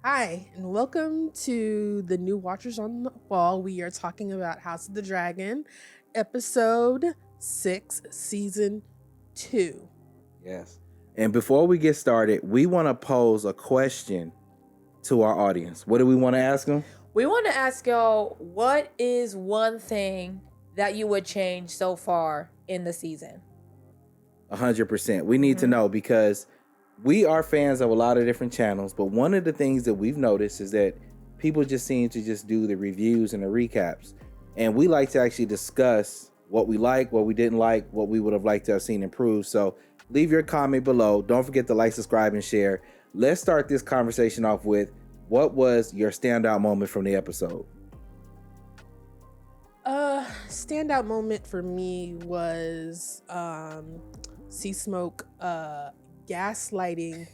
Hi, and welcome to the new Watchers on the Wall. We are talking about House of the Dragon, episode 6, season 2. Yes. And before we get started, we want to pose a question to our audience. What do we want to ask them? We want to ask y'all, what is one thing that you would change so far in the season? 100%. We need to know because we are fans of a lot of different channels, but one of the things that we've noticed is that people just seem to just do the reviews and the recaps. And we like to actually discuss what we like, what we didn't like, what we would have liked to have seen improved. So leave your comment below. Don't forget to like, subscribe, and share. Let's start this conversation off with, what was your standout moment from the episode? Standout moment for me was Sea Smoke gaslighting,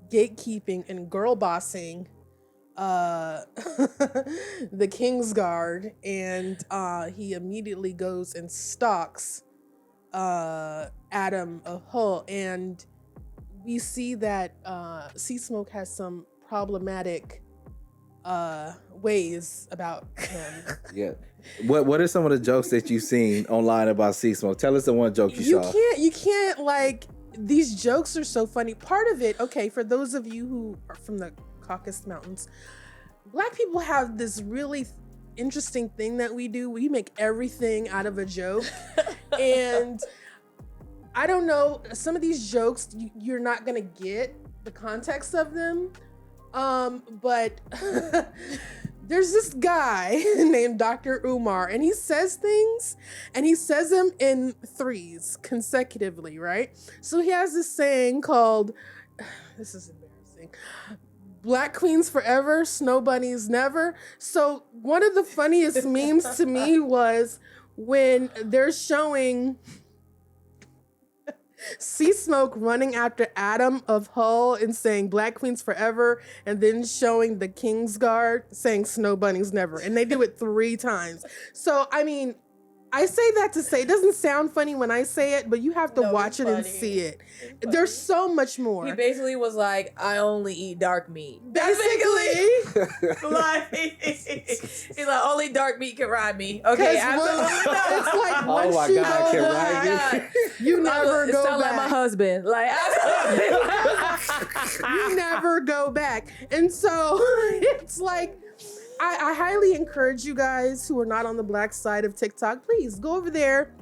gatekeeping, and girl bossing the Kingsguard, and he immediately goes and stalks Adam of Hull, and we see that Sea Smoke has some problematic ways about him. Yeah. What are some of the jokes that you've seen online about Sea Smoke? Tell us the one joke you saw. You can't like, these jokes are so funny. Part of it, okay, for those of you who are from the Caucasus Mountains, Black people have this really interesting thing that we do. We make everything out of a joke. And I don't know, some of these jokes, you're not gonna get the context of them. But there's this guy named Dr. Umar, and he says things, and he says them in threes consecutively, right? So he has this saying called, this is embarrassing, Black queens forever, snow bunnies never. So one of the funniest memes to me was when they're showing Sea Smoke running after Adam of Hull and saying Black queens forever, and then showing the Kingsguard saying snow bunnies never. And they do it 3 times. So, I mean, I say that to say it doesn't sound funny when I say it, but you have to watch it and see it. There's so much more. He basically was like, I only eat dark meat. Basically. Like, he's like, only dark meat can ride me. Okay, absolutely. It's like, Oh once my you God, go can back, ride you never It go sound like my back. husband. Like, You never go back. And so it's like, I highly encourage you guys who are not on the Black side of TikTok, please go over there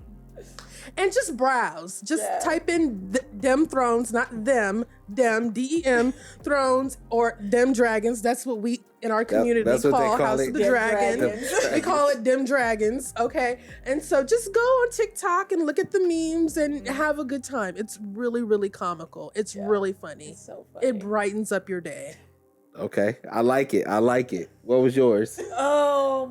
and just browse. Just type in dem thrones, not them, dem, D-E-M, thrones, or dem dragons. That's what we in our community call House of the Dragon. We call it dem dragons, okay? And so just go on TikTok and look at the memes and have a good time. It's really, really comical. It's really funny. It's so funny. It brightens up your day. Okay. I like it. What was yours? I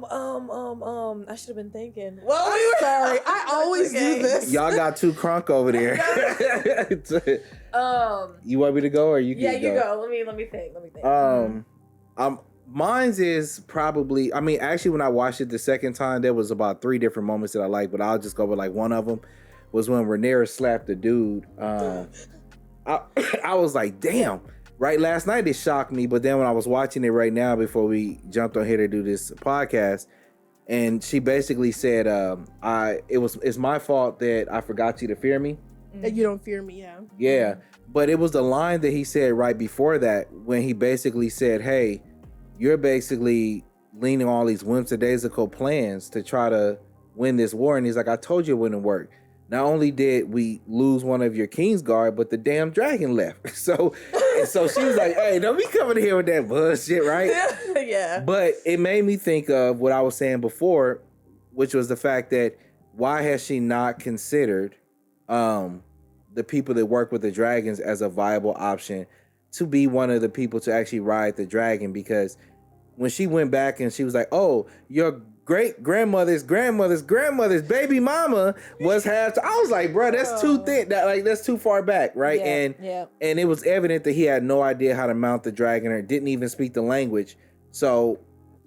should have been thinking. Well, we were Sorry, I always do this. Y'all got too crunk over there. You want me to go or you can go? Yeah, you go. Let me think. Mine's is probably, I mean, actually when I watched it the second time, there was about 3 different moments that I liked, but I'll just go with like one of them was when Rhaenyra slapped the dude. I was like, damn. Right, last night it shocked me, but then when I was watching it right now before we jumped on here to do this podcast, and she basically said, it's my fault that I forgot you to fear me. That you don't fear me, yeah. Yeah, but it was the line that he said right before that when he basically said, hey, you're basically leaning on all these whimsical plans to try to win this war. And he's like, I told you it wouldn't work. Not only did we lose one of your Kingsguard, but the damn dragon left. So she was like, hey, don't be coming here with that bullshit, right? Yeah. But it made me think of what I was saying before, which was the fact that why has she not considered the people that work with the dragons as a viable option to be one of the people to actually ride the dragon? Because when she went back and she was like, oh, your great grandmother's baby mama was half. I was like, bro, that's too thin. That's too far back, right? Yeah, and it was evident that he had no idea how to mount the dragon or didn't even speak the language. So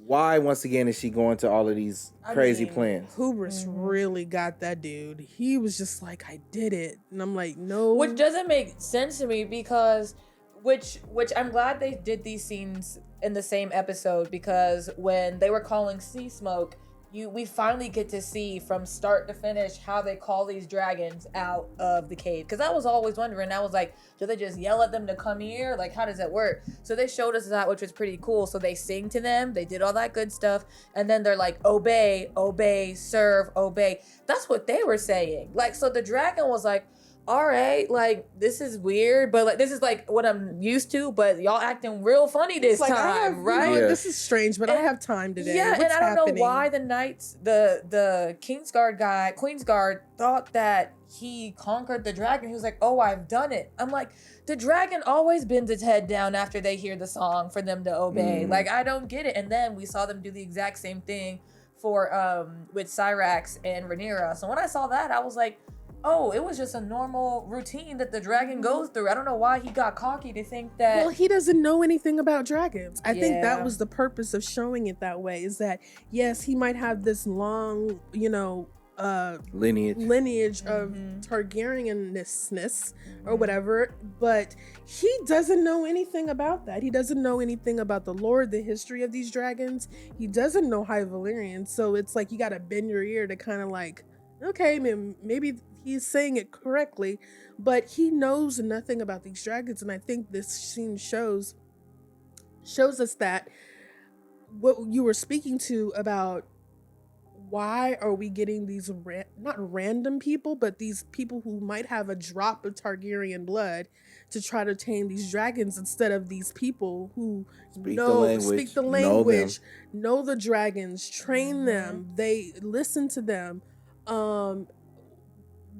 why, once again, is she going to all of these crazy plans? Hubris really got that dude. He was just like, I did it. And I'm like, no. Which doesn't make sense to me because Which I'm glad they did these scenes in the same episode, because when they were calling sea smoke, we finally get to see from start to finish how they call these dragons out of the cave. Because I was always wondering, I was like, do they just yell at them to come here? Like, how does that work? So they showed us that, which was pretty cool. So they sing to them, they did all that good stuff, and then they're like, obey, obey, serve, obey. That's what they were saying. Like, so the dragon was like, all right, like, this is weird, but like, this is like what I'm used to, but y'all acting real funny this time, right? This is strange, but I have time today. Yeah, What's and I don't happening? know why the knights, the Kingsguard guy, Queensguard, thought that he conquered the dragon. He was like, oh, I've done it. I'm like, the dragon always bends its head down after they hear the song for them to obey. Like, I don't get it. And then we saw them do the exact same thing for with Cyrax and Rhaenyra. So when I saw that, I was like, oh, it was just a normal routine that the dragon goes through. I don't know why he got cocky to think that. Well, he doesn't know anything about dragons. I think that was the purpose of showing it that way, is that, yes, he might have this long, lineage of Targaryenness or whatever, but he doesn't know anything about that. He doesn't know anything about the lore, the history of these dragons. He doesn't know High Valyrian. So it's like you got to bend your ear to kind of like, okay, maybe he's saying it correctly, but he knows nothing about these dragons. And I think this scene shows us that what you were speaking to about why are we getting these not random people, but these people who might have a drop of Targaryen blood to try to tame these dragons, instead of these people who speak the language, know the dragons, train them, they listen to them.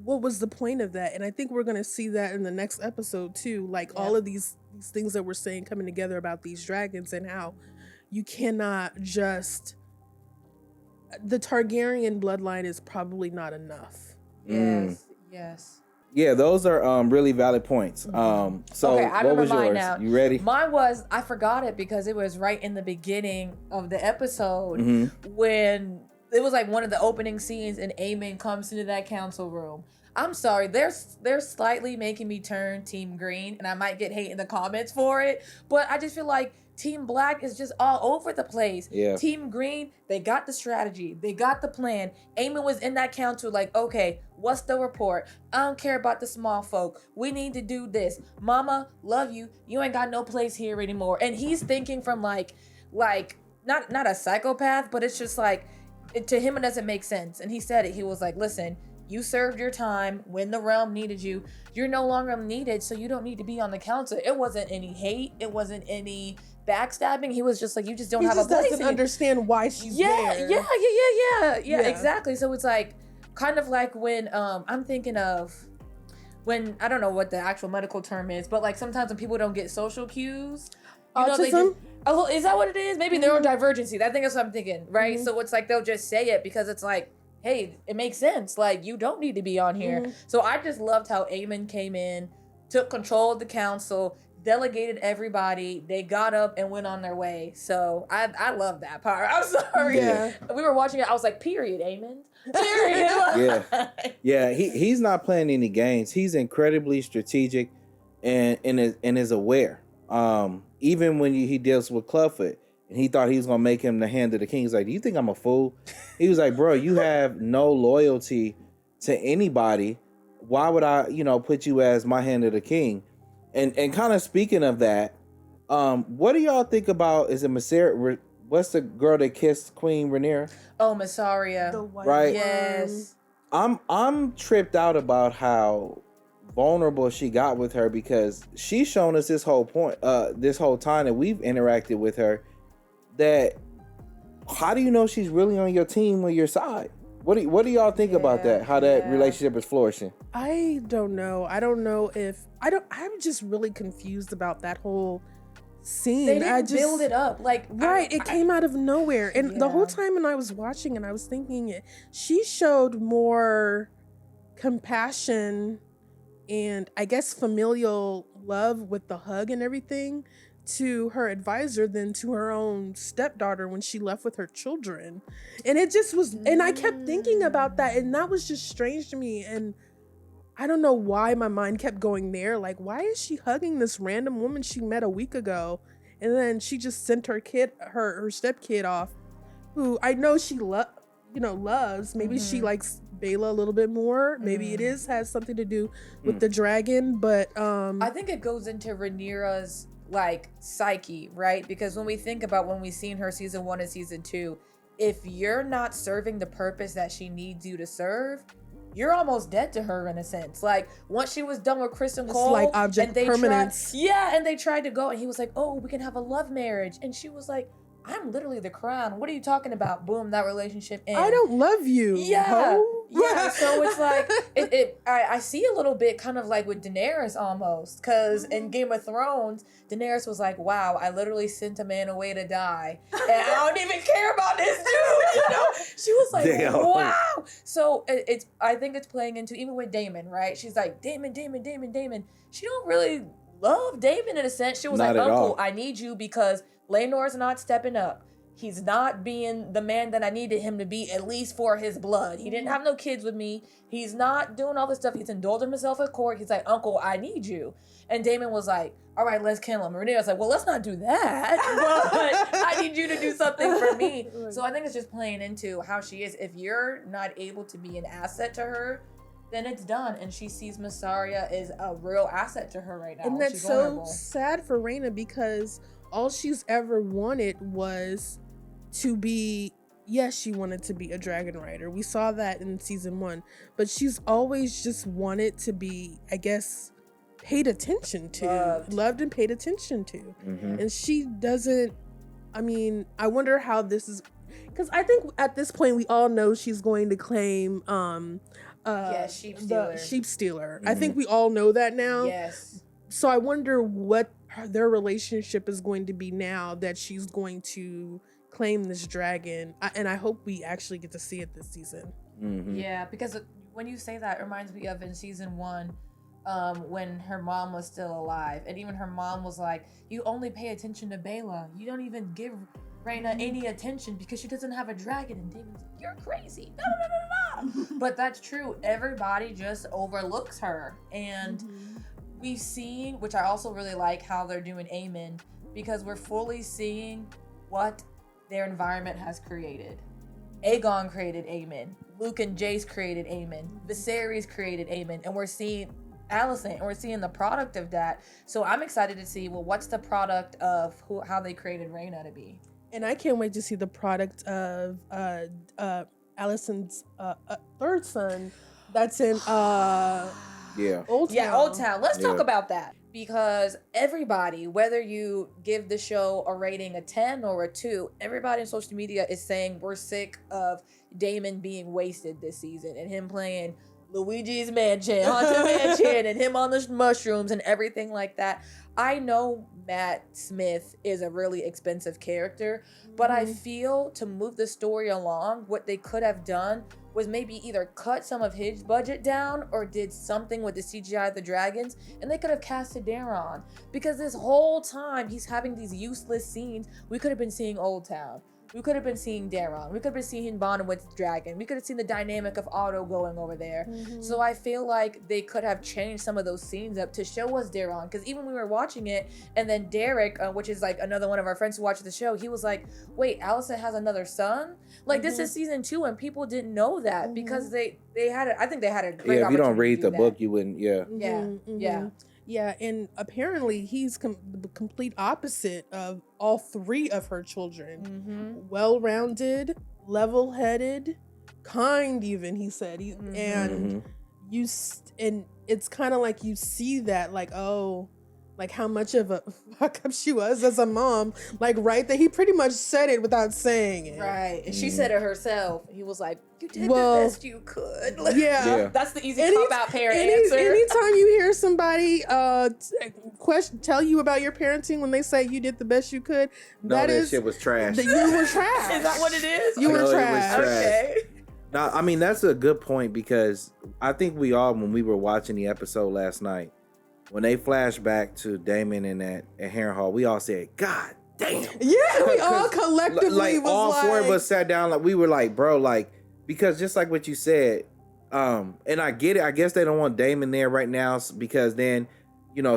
What was the point of that? And I think we're going to see that in the next episode too. Like all of these things that we're saying coming together about these dragons, and how you cannot just, the Targaryen bloodline is probably not enough. Yes. Yeah, those are really valid points. So okay, I what was mine yours? now. You ready? Mine was, I forgot it because it was right in the beginning of the episode when it was like one of the opening scenes and Aemond comes into that council room. I'm sorry, they're slightly making me turn Team Green, and I might get hate in the comments for it, but I just feel like Team Black is just all over the place. Yeah. Team Green, they got the strategy, they got the plan. Aemond was in that council like, okay, what's the report? I don't care about the small folk. We need to do this. Mama, love you. You ain't got no place here anymore. And he's thinking from like not a psychopath, but it's just like, to him it doesn't make sense. And he said it. He was like, listen, you served your time when the realm needed you. You're no longer needed, so you don't need to be on the council. It wasn't any hate. It wasn't any backstabbing. He was just like, you just don't have a place. He doesn't understand why she's there. Yeah, exactly. So it's like, kind of like when, I'm thinking of when, I don't know what the actual medical term is, but like sometimes when people don't get social cues, autism? Is that what it is? Maybe neurodivergency. I think that's what I'm thinking, right? So it's like, they'll just say it because it's like, hey, it makes sense. Like, you don't need to be on here. So I just loved how Aemond came in, took control of the council, delegated everybody. They got up and went on their way. So I love that part. I'm sorry. Yeah. We were watching it. I was like, period, Aemond. Period. Yeah. He's not playing any games. He's incredibly strategic and is aware. Even when he deals with Clubfoot, and he thought he was gonna make him the hand of the king. He's like, do you think I'm a fool? He was like, bro, you have no loyalty to anybody. Why would I, put you as my hand of the king? And kind of speaking of that, what do y'all think about, is it Mysaria? What's the girl that kissed Queen Rhaenyra? Oh, Mysaria. The white right? Yes. I'm tripped out about how vulnerable she got with her, because she's shown us this whole time that we've interacted with her, that how do you know she's really on your team or your side? What do y'all think about that? How that relationship is flourishing? I don't know. I'm just really confused about that whole scene. They didn't build it up. Like, it came out of nowhere. And the whole time when I was watching and I was thinking she showed more compassion and I guess familial love with the hug and everything to her advisor than to her own stepdaughter when she left with her children. And it just was, and I kept thinking about that, and that was just strange to me. And I don't know why my mind kept going there. Like, why is she hugging this random woman she met a week ago? And then she just sent her step kid off, who I know she loves. Maybe she likes Bela a little bit more. Maybe it has something to do with the dragon. But I think it goes into Rhaenyra's like psyche, right? Because when we think about when we've seen her season 1 and season 2, if you're not serving the purpose that she needs you to serve, you're almost dead to her in a sense. Like once she was done with Chris and Cole, like object permanence. And they tried to go, and he was like, "Oh, we can have a love marriage," and she was like, "I'm literally the crown. What are you talking about?" Boom, that relationship ends. I don't love you. Yeah, ho. yeah. So it's like I see a little bit kind of like with Daenerys almost, because in Game of Thrones, Daenerys was like, "Wow, I literally sent a man away to die, and I don't even care about this dude." You know, she was like, Damn. "Wow." So I think it's playing into even with Daemon, right? She's like, Daemon. She don't really love Daemon in a sense. She was Not like, at "Uncle, all. I need you because Laenor's not stepping up. He's not being the man that I needed him to be, at least for his blood. He didn't have no kids with me. He's not doing all this stuff. He's indulging himself at court. He's like, Uncle, I need you." And Daemon was like, "All right, let's kill him." And Rhaenyra was like, "Well, let's not do that. But I need you to do something for me." So I think it's just playing into how she is. If you're not able to be an asset to her, then it's done. And she sees Massaria as a real asset to her right now. And that's She's so vulnerable. sad for Rhaena, because all she's ever wanted was to be, yes, she wanted to be a dragon rider. We saw that in season 1, but she's always just wanted to be, I guess, paid attention to, loved and paid attention to. And she doesn't, I mean, I wonder how this is, because I think at this point we all know she's going to claim sheep the stealer. sheep stealer. I think we all know that now. Yes. So I wonder what their relationship is going to be now that she's going to claim this dragon. And I hope we actually get to see it this season. Yeah, because when you say that, it reminds me of in season 1, when her mom was still alive. And even her mom was like, "You only pay attention to Bela. You don't even give Rhaena any attention because she doesn't have a dragon." And Damon's like, "You're crazy." No. But that's true. Everybody just overlooks her. And we've seen, which I also really like how they're doing Aemond, because we're fully seeing what their environment has created. Aegon created Aemond. Luke and Jace created Aemond. Viserys created Aemond. And we're seeing Alicent, and we're seeing the product of that. So I'm excited to see, well, what's the product of how they created Rhaena to be. And I can't wait to see the product of Alicent's third son that's in Old Town. Yeah, Old Town. Let's talk about that. Because everybody, whether you give the show a rating a 10 or a 2, everybody on social media is saying we're sick of Daemon being wasted this season and him playing Luigi's Mansion, Haunted Mansion, and him on the mushrooms and everything like that. I know Matt Smith is a really expensive character, but I feel to move the story along, what they could have done was maybe either cut some of his budget down or did something with the CGI of the dragons, and they could have casted Daron. Because this whole time he's having these useless scenes, we could have been seeing Old Town. We could have been seeing Daron. We could have been seeing him bonding with the dragon. We could have seen the dynamic of Otto going over there. So I feel like they could have changed some of those scenes up to show us Daron. Because even when we were watching it, and then Derek, which is like another one of our friends who watched the show, he was like, "Wait, Alicent has another son? Like this is season 2, and people didn't know that because they had it. I think they had a great if you don't read the that. book, you wouldn't. Yeah, and apparently he's the complete opposite of all 3 of her children. Well-rounded, level-headed, kind even, he said. And and it's kind of like you see that, like, oh, like how much of a fuck up she was as a mom. Like right there, he pretty much said it without saying it. Right. And she said it herself. He was like, "You did the best you could." Like, yeah. That's the easy cop-out parent answer. Anytime you hear somebody tell you about your parenting when they say you did the best you could, that shit was trash. You were trash. Is that what it is? You were trash. Okay. Now, I mean, that's a good point, because I think we all, when we were watching the episode last night, when they flashed back to Daemon and at Harrenhal, we all said, "God damn." Yeah, we all collectively like was all like, 4 of us sat down, like we were like, bro, like, because just like what you said, And I get it. I guess they don't want Daemon there right now because then,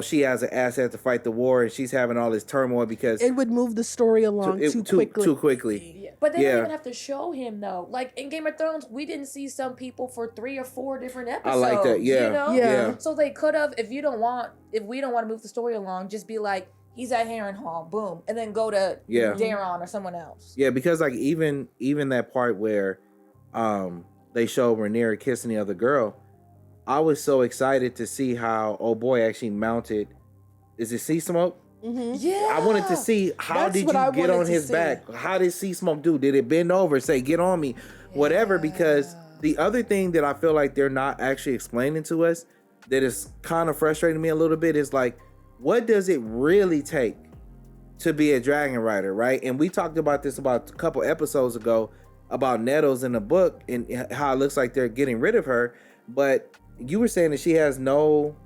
she has an asset to fight the war, and she's having all this turmoil because it would move the story along too quickly. Too quickly. Yeah. But they don't even have to show him though. Like in Game of Thrones, we didn't see some people for 3 or 4 different episodes. I like that. Yeah. Yeah. So they could have, if we don't want to move the story along, just be like, he's at Harrenhal, boom, and then go to Daron or someone else. Yeah, because like even that part where they show Rhaenyra kissing the other girl, I was so excited to see how old boy actually mounted. Is it Sea Smoke? Mm-hmm. Yeah. I wanted to see how did you get on his back? How did Sea Smoke do? Did it bend over, say get on me, whatever? Because the other thing that I feel like they're not actually explaining to us that is kind of frustrating me a little bit is like, what does it really take to be a dragon rider, right? And we talked about this about a couple episodes ago about Nettles in the book and how it looks like they're getting rid of her, but you were saying that she has no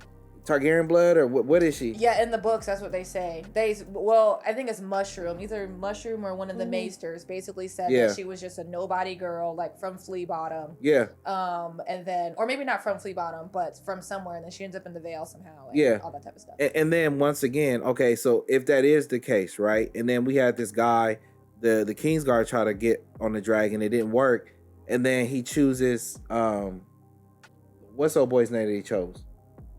Targaryen blood, or what is she? Yeah, in the books, that's what they say. I think it's Mushroom. Either Mushroom or one of the Maesters basically said that she was just a nobody girl, like from Flea Bottom. Yeah. And then, or maybe not from Flea Bottom, but from somewhere, and then she ends up in the Vale somehow. And all that type of stuff. And then once again, okay, so if that is the case, right? And then we had this guy, the Kingsguard, try to get on the dragon. It didn't work, and then he chooses what's old boy's name that he chose?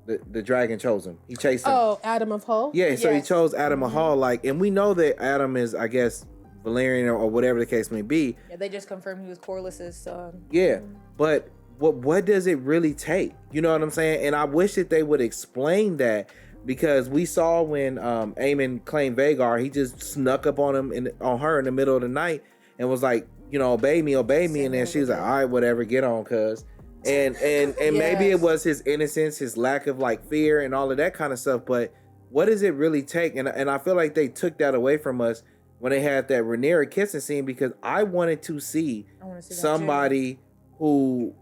The dragon chose him. He chased him. Oh, Adam of Hull? Yeah, so he chose Adam of Hull, and we know that Adam is, I guess, Valerian or whatever the case may be. Yeah, they just confirmed he was Corlys's son. Yeah, but what does it really take? You know what I'm saying? And I wish that they would explain that, because we saw when Aemond claimed Vhagar, he just snuck up on her in the middle of the night and was like, obey me, and then she was like, all right, whatever, get on, cuz. And maybe it was his innocence, his lack of like fear and all of that kind of stuff, but what does it really take? And I feel like they took that away from us when they had that Rhaenyra kissing scene, because I wanted to see somebody who,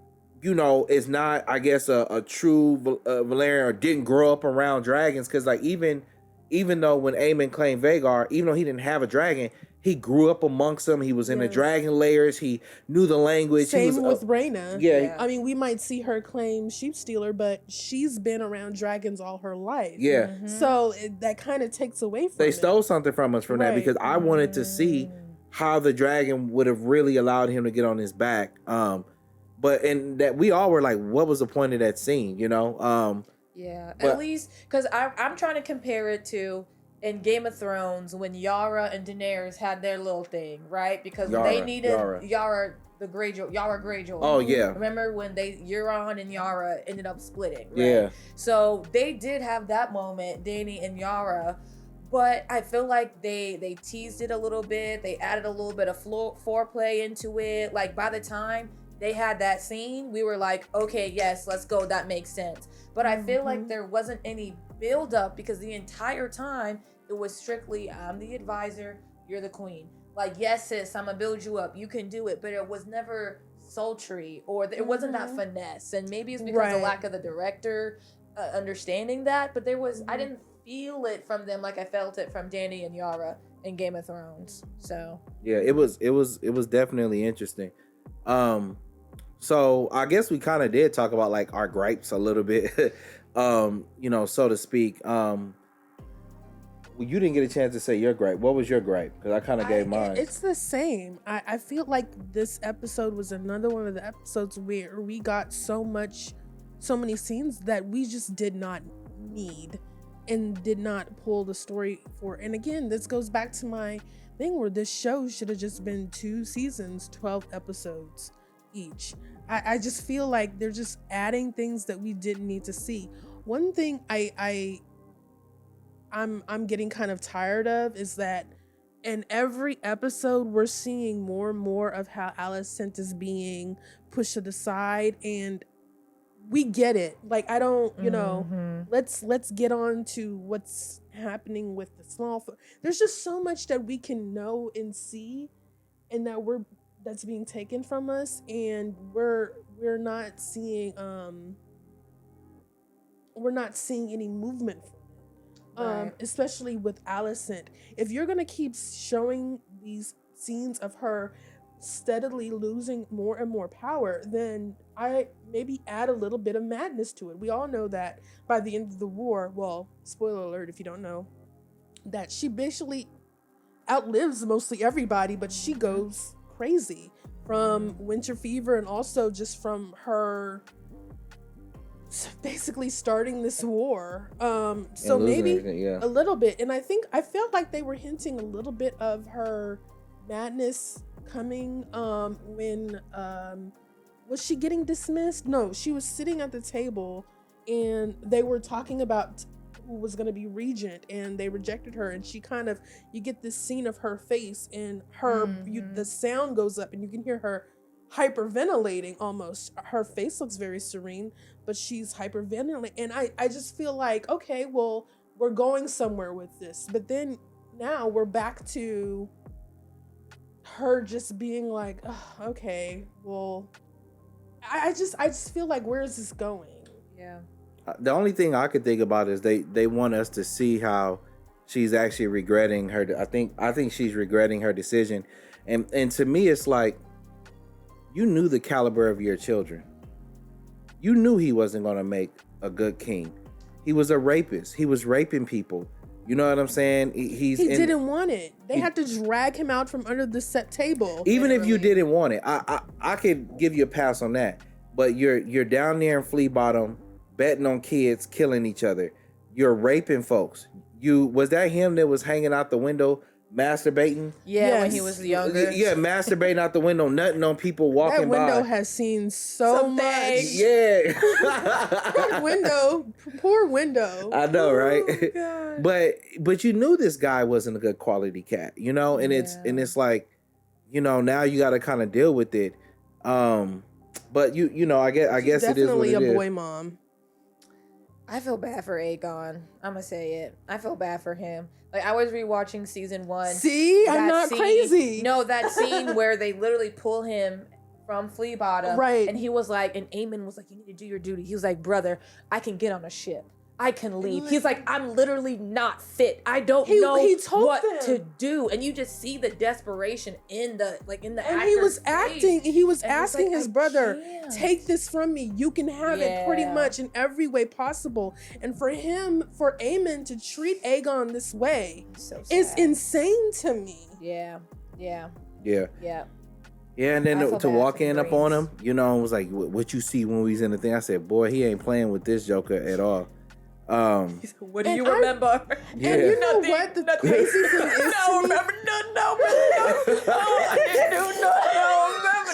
is not, I guess, a true Valerian or didn't grow up around dragons, because like even though when Aemond claimed Vhagar, even though he didn't have a dragon, he grew up amongst them. He was in the dragon layers. He knew the language. Same with Rhaena. Yeah. I mean, we might see her claim sheep stealer, but she's been around dragons all her life. Yeah. Mm-hmm. So that kind of takes away from They stole something from us from that, because I wanted to see how the dragon would have really allowed him to get on his back. But that we all were like, what was the point of that scene, Yeah, at least, because I'm trying to compare it to in Game of Thrones when Yara and Daenerys had their little thing, right? Because they needed Yara Greyjoy. Oh yeah. Remember when Euron and Yara ended up splitting, right? Yeah. So they did have that moment, Dany and Yara, but I feel like they teased it a little bit. They added a little bit of foreplay into it. Like by the time they had that scene, we were like, okay, yes, let's go. That makes sense. But I feel like there wasn't any build up, because the entire time it was strictly, I'm the advisor, you're the queen. Like, yes, sis, I'm gonna build you up. You can do it. But it was never sultry, or it wasn't that finesse. And maybe it's because of the lack of the director understanding that. But there was, I didn't feel it from them like I felt it from Dany and Yara in Game of Thrones. So yeah, it was definitely interesting. So I guess we kind of did talk about like our gripes a little bit, so to speak. Well, you didn't get a chance to say your gripe. What was your gripe? Because I kind of gave mine. It's the same. I feel like this episode was another one of the episodes where we got so many scenes that we just did not need and did not pull the story for. And again, this goes back to my thing where this show should have just been 2 seasons, 12 episodes each. I just feel like they're just adding things that we didn't need to see. One thing I'm getting kind of tired of is that in every episode we're seeing more and more of how Alicent is being pushed to the side, and we get it. Like, I don't, let's get on to what's happening with the small. There's just so much that we can know and see, and that's being taken from us, and we're not seeing any movement from it. Especially with Alicent. If you're gonna keep showing these scenes of her steadily losing more and more power, then I maybe add a little bit of madness to it. We all know that by the end of the war, well, spoiler alert if you don't know, that she basically outlives mostly everybody, but she goes crazy from winter fever and also just from her basically starting this war. So maybe a little bit. And I felt like they were hinting a little bit of her madness coming when was she getting dismissed? No, she was sitting at the table and they were talking about who was going to be regent, and they rejected her, and she kind of, you get this scene of her face and her the sound goes up and you can hear her hyperventilating almost. Her face looks very serene, but she's hyperventilating, and I just feel like, okay, well, we're going somewhere with this, but then now we're back to her just being like, oh, okay, well, I just feel like, where is this going? Yeah. The only thing I could think about is they want us to see how she's actually regretting her. I think she's regretting her decision, and to me, it's like, you knew the caliber of your children. You knew he wasn't going to make a good king. He was a rapist. He was raping people. You know what I'm saying? He didn't want it. They had to drag him out from under the set table. Even if you didn't want it, I could give you a pass on that. But you're down there in Flea Bottom, betting on kids killing each other. You're raping folks. Was that him that was hanging out the window masturbating? Yeah, yes. When he was younger. Yeah, masturbating out the window, nutting on people walking by. That window has seen so much. Yeah. Poor window. I know, right? Oh, but you knew this guy wasn't a good quality cat, you know? And it's like, you know, now you got to kind of deal with it. But you know, I guess it is what it is. Definitely a boy mom. I feel bad for Aegon. I'm gonna say it. I feel bad for him. Like, I was rewatching season 1. See, I'm not crazy. No, that scene where they literally pull him from Flea Bottom, right? And he was like, and Aemond was like, "You need to do your duty." He was like, "Brother, I can get on a ship. I can leave." He's like, "I'm literally not fit. I don't know what to do." And you just see the desperation in the And he was acting. He was asking his brother, "Take this from me. You can have it pretty much in every way possible." And for Aemond to treat Aegon this way is insane to me. Yeah. And then to walk in up on him, you know, it was like, what you see when we was in the thing. I said, boy, he ain't playing with this Joker at all. What do you remember? And you know what the crazy thing is? No, remember no. I do not remember.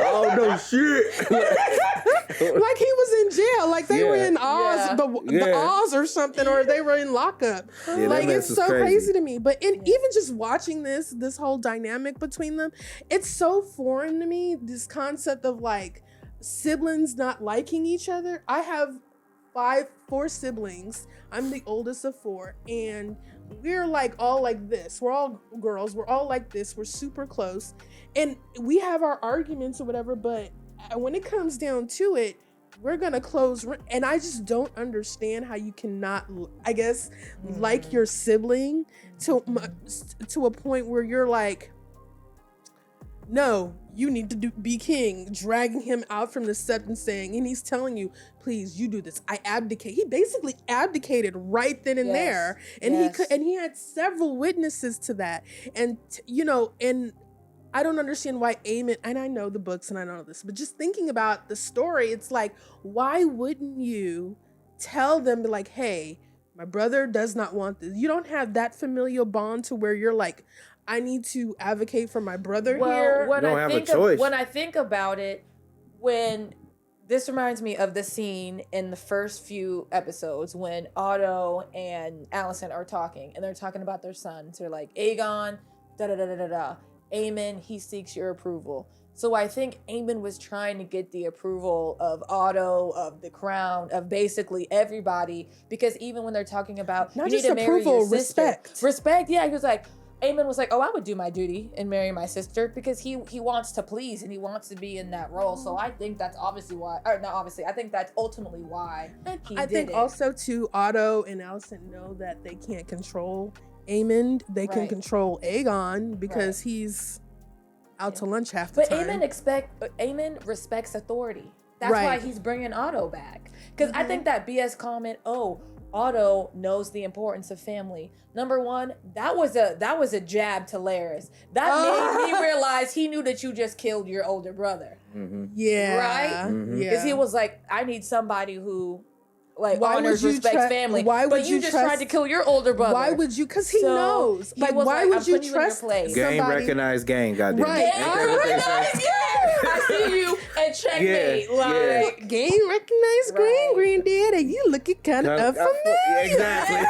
Oh no, shit! Like he was in jail, like they were in Oz, the Oz or something, or they were in lockup. Like, it's so crazy to me. But even just watching this whole dynamic between them, it's so foreign to me. This concept of like siblings not liking each other. I have 4 siblings. I'm the oldest of 4, and we're like all like this. We're all girls. We're all like this. We're super close, and we have our arguments or whatever. But when it comes down to it, we're gonna close. And I just don't understand how you cannot, I guess, like your sibling to a point where you're like, no, you need to be king, dragging him out from the set and he's telling you, please, you do this. I abdicate. He basically abdicated right then and there. And he had several witnesses to that. And, you know, and I don't understand why Aemond, and I know the books and I know this, but just thinking about the story, it's like, why wouldn't you tell them, like, hey, my brother does not want this. You don't have that familial bond to where you're like, I need to advocate for my brother here. You don't have a choice. When I think about it, this reminds me of the scene in the first few episodes when Otto and Alicent are talking, and they're talking about their sons. They're like, Aegon, da-da-da-da-da-da. Aemond, he seeks your approval. So I think Aemond was trying to get the approval of Otto, of the crown, of basically everybody, because even when they're talking about not just approval, respect. Respect, yeah. He was like, Aemond was like, oh, I would do my duty and marry my sister, because he wants to please and he wants to be in that role. So I think that's obviously why, or not obviously, I think that's ultimately why he did it. I think also too, Otto and Alicent know that they can't control Aemond. They can control Aegon because he's out to lunch half the But time. Aemond respects authority. That's why he's bringing Otto back. Because I think that BS comment, Otto knows the importance of family. Number one, that was a jab to Larys. That made me realize he knew that you just killed your older brother. Mm-hmm. Yeah. Right? Because he was like, I need somebody who honors, respects family. Why would but you just tried to kill your older brother. Why would you? Because he knows. Like, why would you trust somebody? Game recognized game, goddamn. Right. Game recognized game. I see you and checkmate. Game recognized green daddy. You looking kind of familiar. Exactly.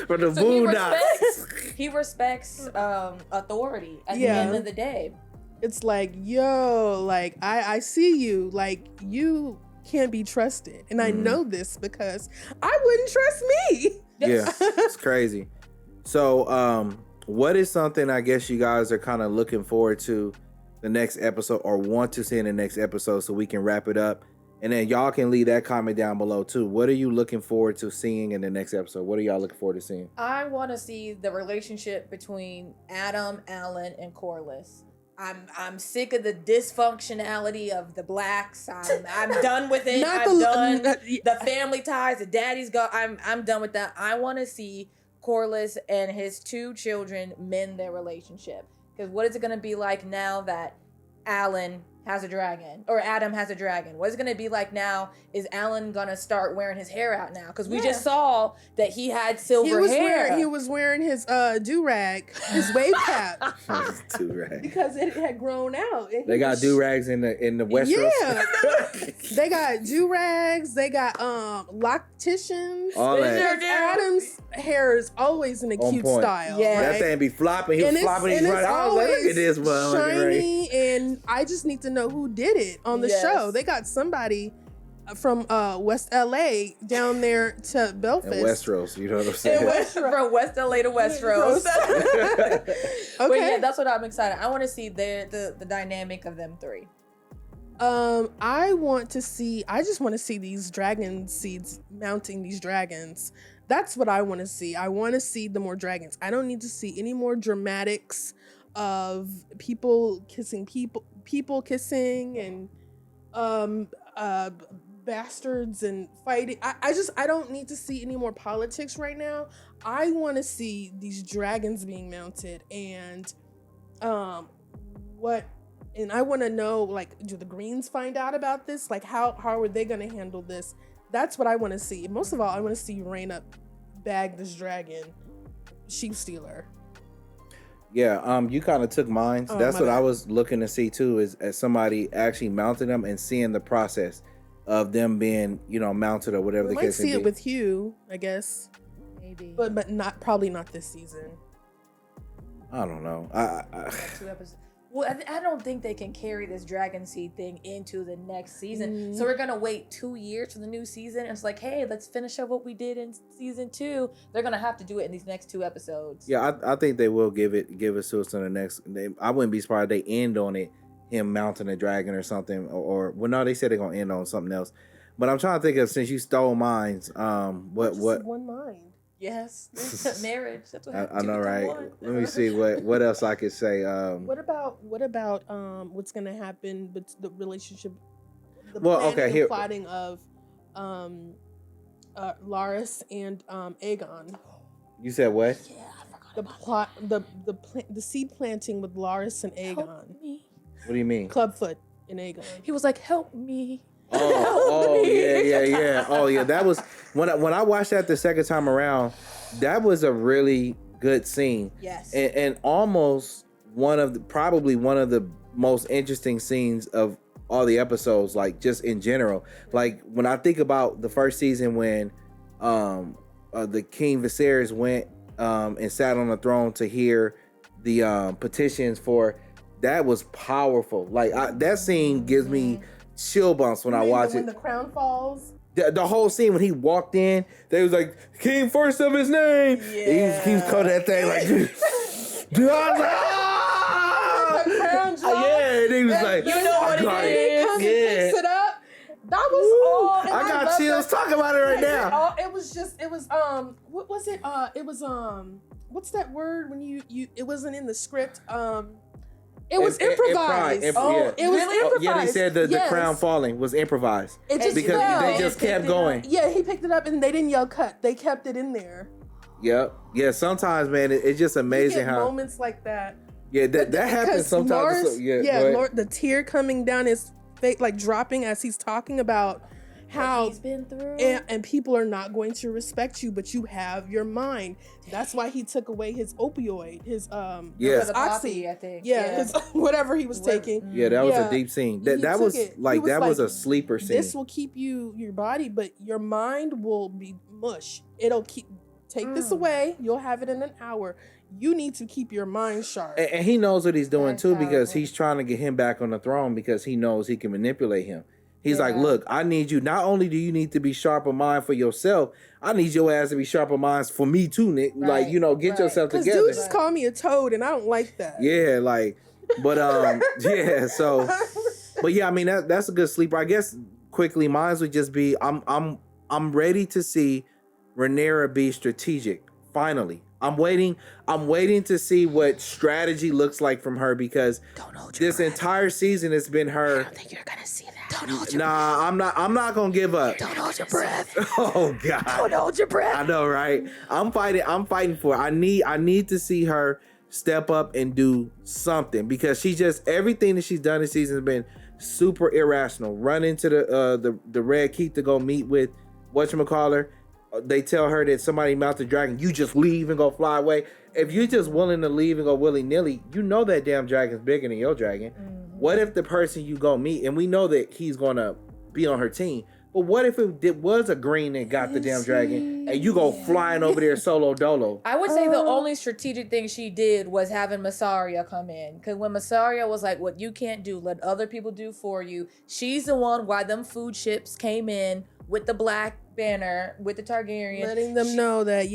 From the So Boondocks. he respects authority at the end of the day. It's like, yo, like I see you, like you can't be trusted, and I know this because I wouldn't trust me. Yeah, it's crazy. So, what is something I guess you guys are kind of looking forward to the next episode, or want to see in the next episode, so we can wrap it up, and then y'all can leave that comment down below too. What are you looking forward to seeing in the next episode? What are y'all looking forward to seeing? I want to see the relationship between Adam, Alan, and Corlys. I'm sick of the dysfunctionality of the blacks. I'm done with it. I'm done. The family ties, the daddy's gone. I'm done with that. I want to see Corlys and his two children mend their relationship. Because what is it going to be like now that Alan has a dragon, or Adam has a dragon? What is it going to be like now? Is Alan going to start wearing his hair out now? Because we just saw that he had silver hair. He was wearing his do-rag, his wave cap. Do-rag. Because it had grown out. They got do-rags in the Westeros. Yeah. They got do-rags. They got locticians. All that. Adam's hair is always in a cute style. Yeah. That thing be flopping. He was flopping. He's right. I was like, look at this one. Shiny, and I just need to know who did it on the show. They got somebody from West LA down there to Belfast. In Westeros, you know what I'm saying? From West LA to Westeros. Okay. But yeah, that's what I'm excited. I want to see the dynamic of them three. I just want to see these dragon seeds mounting these dragons. That's what I want to see. I want to see the more dragons. I don't need to see any more dramatics of people kissing people kissing and bastards and fighting. I don't need to see any more politics right now. I want to see these dragons being mounted, and I want to know, like, do the Greens find out about this? Like, how are they going to handle this? That's what I want to see. Most of all, I want to see Rhaenyra bag this dragon, sheep stealer. Yeah, you kind of took mine. That's what I was looking to see too, is as somebody actually mounting them and seeing the process of them being, mounted or whatever the case may be. Might see it with Hugh, I guess. Maybe. But probably not this season. I don't know. 2 episodes. Well, I don't think they can carry this dragon seed thing into the next season. So we're going to wait 2 years for the new season. And it's like, hey, let's finish up what we did in season 2. They're going to have to do it in these next 2 episodes. Yeah, I think they will give it to us in the next. I wouldn't be surprised if they end on it, him mounting a dragon or something. Or well, no, they said they're going to end on something else. But I'm trying to think of, since you stole mine, what? One mind. Yes, marriage. That's what I know, right? Let me see what else I could say. What about what's gonna happen with the relationship? Plotting of Larys and Aegon. You said what? Yeah, I forgot The plot, the seed planting with Larys and Aegon. Help me. What do you mean? Clubfoot and Aegon. He was like, "Help me." Oh yeah. Oh yeah. That was when I watched that the second time around. That was a really good scene. Yes. And almost probably one of the most interesting scenes of all the episodes. Like just in general. Like when I think about the first season when the King Viserys went and sat on the throne to hear the petitions for. That was powerful. Like that scene gives me chill bumps when I watch it. When the crown falls. The whole scene when he walked in, they was like, King first of his name. Yeah. He was cutting that thing like, dude, I was like, ah! The crown drop. Yeah, and he was like, you know what it is. He comes and picks it up. That was all. And I got chills talking about it right now. It was what was it? It was what's that word when you it wasn't in the script? It was improvised. It was improvised. Yeah, they said the crown falling was improvised. It just because fell. they just kept going. Yeah, he picked it up and they didn't yell cut. They kept it in there. Yep. Yeah, sometimes, man, it's just amazing you get how moments like that. Yeah, that happens sometimes. Lord, the tear coming down his face, like dropping as he's talking about how he's been through, and people are not going to respect you, but you have your mind. That's why he took away his opioid, his oxy, poppy, I think. his, whatever he was taking. Yeah, that was a deep scene. That was like that was a sleeper scene. This will keep your body, but your mind will be mush. It'll take this away. You'll have it in an hour. You need to keep your mind sharp. And he knows what he's doing too, because he's trying to get him back on the throne, because he knows he can manipulate him. He's like, look, I need you. Not only do you need to be sharp of mind for yourself, I need your ass to be sharp of mind for me too, Nick. Right. Like, get yourself together. Dude just called me a toad, and I don't like that. Yeah, like, but yeah. So, but yeah, I mean that's a good sleeper. I guess quickly, mine would just be I'm ready to see Rhaenyra be strategic. Finally, I'm waiting to see what strategy looks like from her, because this entire season has been her. I don't think you're gonna see that. Don't hold your breath. I'm not gonna give up. Don't hold your breath. Oh God. Don't hold your breath. I know, right? I'm fighting for it. I need to see her step up and do something, because she just, everything that she's done this season has been super irrational. Run into the Red Keith to go meet with whatchamacallit. They tell her that somebody mounted a dragon. You just leave and go fly away. If you're just willing to leave and go willy-nilly, that damn dragon's bigger than your dragon. Mm-hmm. What if the person you go meet, and we know that he's going to be on her team, but what if it was a green that got the damn dragon, and you go flying over there solo dolo? I would say the only strategic thing she did was having Massaria come in. Because when Massaria was like, what you can't do, let other people do for you. She's the one why them food ships came in with the black banner, with the Targaryen. Letting them know that,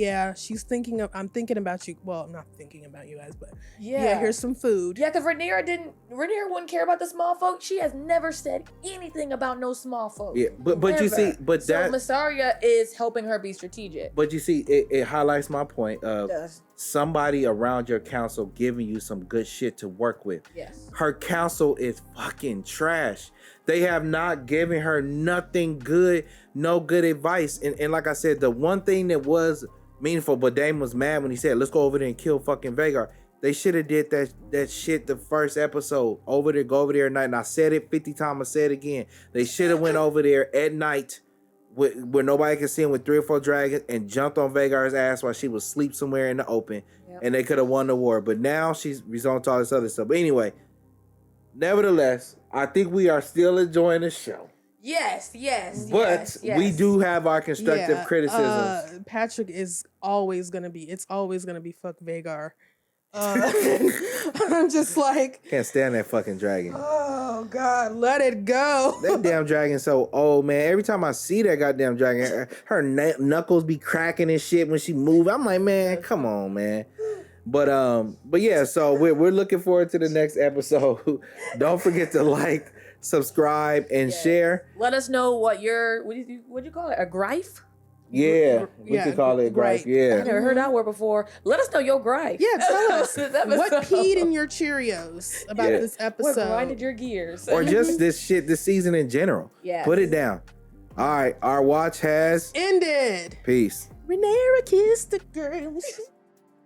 I'm thinking about you. Well, I'm not thinking about you guys, but here's some food. Yeah, because Rhaenyra wouldn't care about the small folk. She has never said anything about no small folk. Yeah, but you see, so Massaria is helping her be strategic. But you see, it highlights my point of somebody around your council giving you some good shit to work with. Yes. Her council is fucking trash. They have not given her nothing good, no good advice. And like I said, the one thing that was meaningful, but Dame was mad when he said, let's go over there and kill fucking Vhagar. They should have did that shit the first episode. Go over there at night. And I said it 50 times, I said it again. They should have went over there at night where nobody could see him with 3 or 4 dragons and jumped on Vhagar's ass while she was asleep somewhere in the open. Yep. And they could have won the war. But now she's resolved to all this other stuff. But anyway, nevertheless, I think we are still enjoying the show. Yes. But we do have our constructive criticisms. Patrick is always gonna be fuck Vhagar. I'm just like, can't stand that fucking dragon. Oh God, let it go. That damn dragon's so old, man. Every time I see that goddamn dragon, her knuckles be cracking and shit when she move. I'm like, man, come on, man. But yeah, so we're looking forward to the next episode. Don't forget to like, subscribe, and share. Let us know what you call it? A gripe? Yeah, we could call it gripe. Yeah, I never heard that word before. Let us know your gripe. Yeah, tell us what peed in your Cheerios about this episode. What grinded your gears, or just this season in general. Yeah, put it down. All right, our watch has ended. Peace. Rhaenyra kissed the girl.